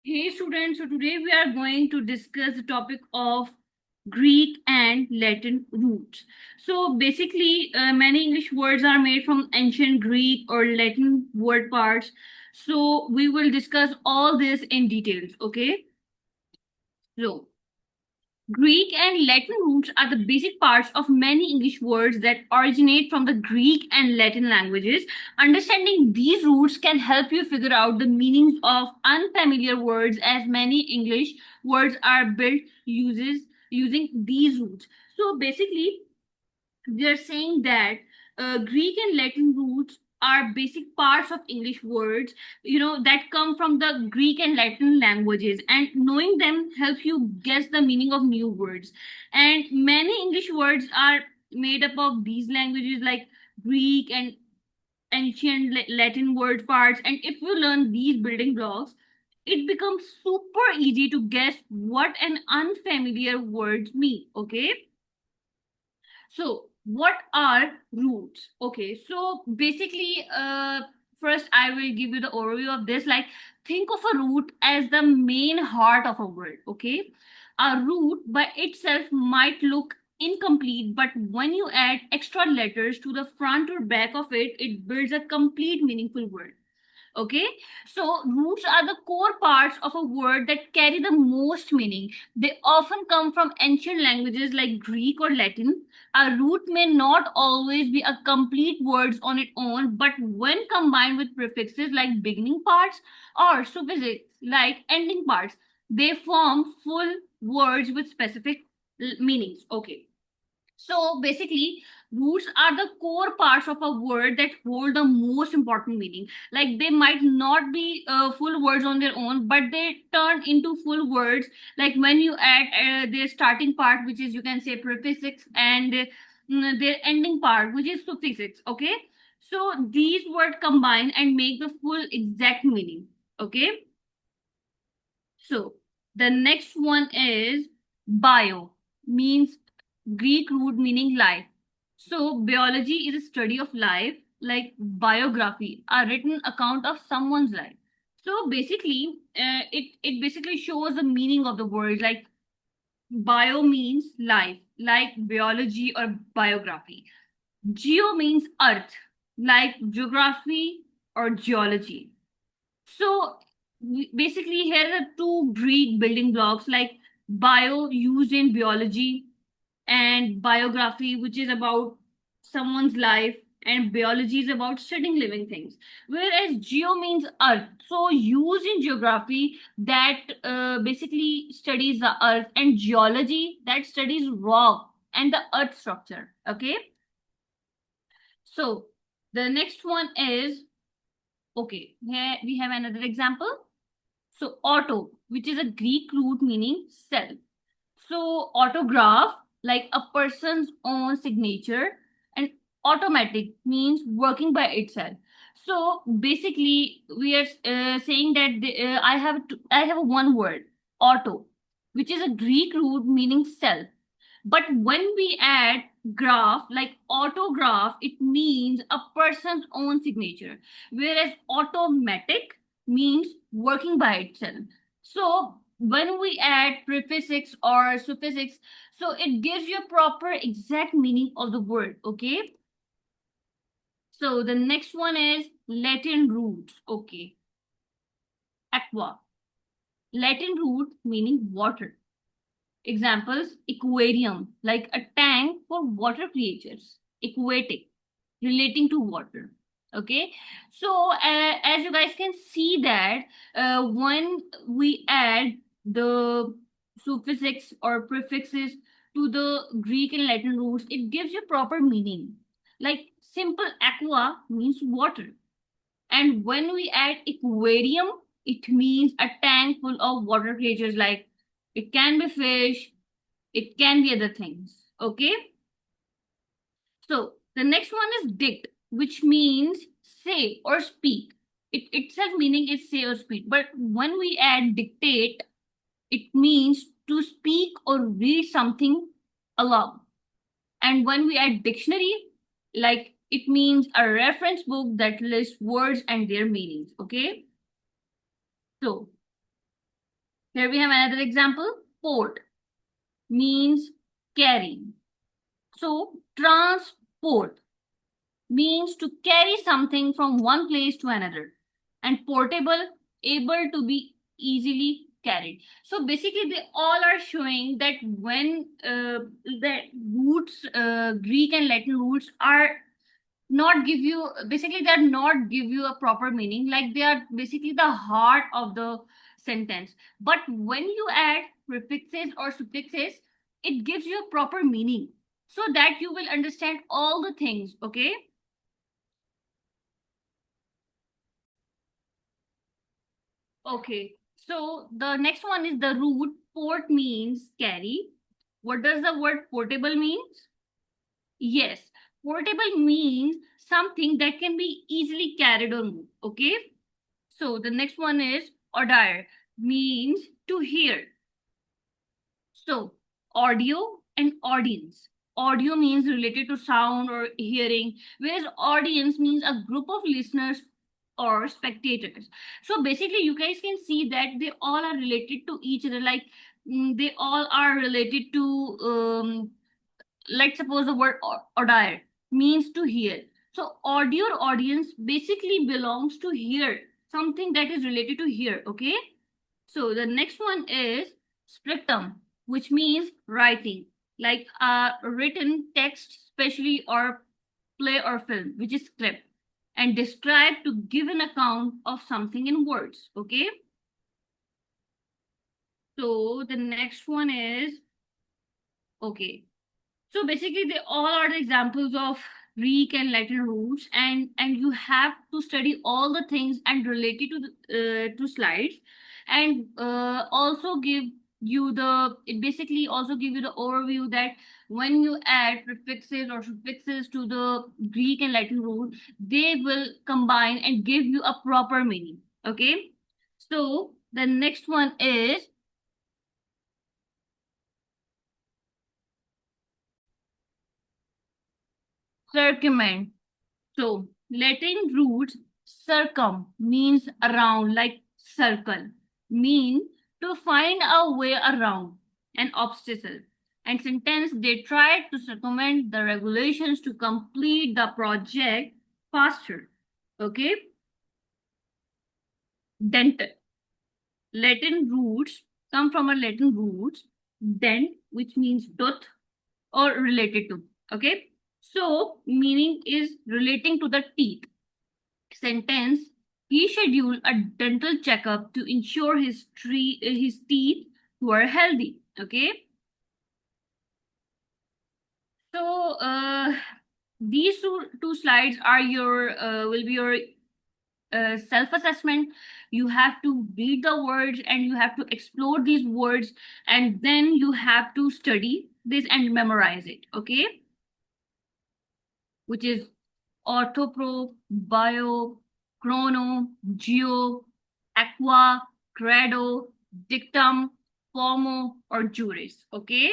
Hey students, so today we are going to discuss the topic of Greek and Latin roots. So basically, many English words are made from ancient Greek or Latin word parts. So we will discuss all this in details, okay? So Greek and Latin roots are the basic parts of many English words that originate from the Greek and Latin languages. Understanding these roots can help you figure out the meanings of unfamiliar words, as many English words are built uses using these roots. So basically, we are saying that Greek and Latin roots are basic parts of English words, that come from the Greek and Latin languages, and knowing them helps you guess the meaning of new words. And many English words are made up of these languages, like Greek and ancient Latin word parts. And if you learn these building blocks, it becomes super easy to guess what an unfamiliar words mean. Okay, so, what are roots? Okay, so basically, first I will give you the overview of this. Like, think of a root as the main heart of a word. Okay, a root by itself might look incomplete, but when you add extra letters to the front or back of it, it builds a complete, meaningful word. Okay, so roots are the core parts of a word that carry the most meaning. They often come from ancient languages like Greek or Latin. A root may not always be a complete words on its own, but when combined with prefixes like beginning parts or suffixes like ending parts, they form full words with specific meanings. Okay, so basically, roots are the core parts of a word that hold the most important meaning. Like they might not be full words on their own, but they turn into full words. Like when you add their starting part, which is you can say prefix, and their ending part, which is suffix. Okay, so these words combine and make the full exact meaning. Okay, so the next one is bio, means Greek root meaning life. So biology is a study of life, like biography, a written account of someone's life. So basically, it basically shows the meaning of the word. Like bio means life, like biology or biography. Geo means earth, like geography or geology. So basically, here are two Greek building blocks, like bio used in biology and biography, which is about someone's life, and biology is about studying living things. Whereas geo means earth, so used in geography that basically studies the earth, and geology that studies rock and the earth structure. Okay, so the next one is, okay, here we have another example. So auto, which is a Greek root meaning self. So autograph, like a person's own signature, and automatic means working by itself. So basically, we are saying that I have one word, auto, which is a Greek root meaning self. But when we add graph, like autograph, it means a person's own signature, whereas automatic means working by itself. So when we add prefix or suffix, so it gives you a proper exact meaning of the word. Okay. So the next one is Latin roots. Okay. Aqua. Latin root meaning water. Examples: aquarium, like a tank for water creatures. Aquatic, relating to water. Okay, so as you guys can see that when we add the suffixes or prefixes to the Greek and Latin roots, it gives you proper meaning. Like simple aqua means water, and when we add aquarium, it means a tank full of water creatures, like it can be fish, it can be other things. Okay. So the next one is dict, which means say or speak. It itself meaning is say or speak. But when we add dictate, it means to speak or read something aloud. And when we add dictionary, like it means a reference book that lists words and their meanings. Okay. So Here we have another example. Port means carry. So transport means to carry something from one place to another, and portable, able to be easily carried. So basically they all are showing that when the roots, Greek and Latin roots are not give you, basically they are not give you a proper meaning, like they are basically the heart of the sentence, but when you add prefixes or suffixes, it gives you a proper meaning, so that you will understand all the things. Okay. Okay, so the next one is the root. Port means carry. What does the word portable means? Yes, portable means something that can be easily carried or moved. Okay, so the next one is audir, means to hear. So audio and audience. Audio means related to sound or hearing, whereas audience means a group of listeners or spectators. So basically, you guys can see that they all are related to each other. Like they all are related to, let's suppose the word audio means to hear. So audio or audience basically belongs to hear, something that is related to hear. Okay. So the next one is scriptum, which means writing, like a written text, especially or play or film, which is script, and describe to give an account of something in words. Okay. So the next one is okay. So basically, they all are the examples of Greek and Latin roots, and you have to study all the things and relate it to to slides, and also give you the, it basically also give you the overview that when you add prefixes or suffixes to the Greek and Latin root, they will combine and give you a proper meaning. Okay, so the next one is circumvent. So, Latin roots circum means around, like circle, mean to find a way around an obstacle. And sentence, they tried to circumvent the regulations to complete the project faster. Okay, dental. Latin roots come from a Latin roots, dent, which means tooth or related to. Okay, so meaning is relating to the teeth. Sentence, he scheduled a dental checkup to ensure his teeth were healthy. Okay, so these two slides are your will be your self-assessment. You have to read the words and you have to explore these words, and then you have to study this and memorize it. Okay, which is orthopro, bio, chrono, geo, aqua, credo, dictum, formo, or juris. Okay.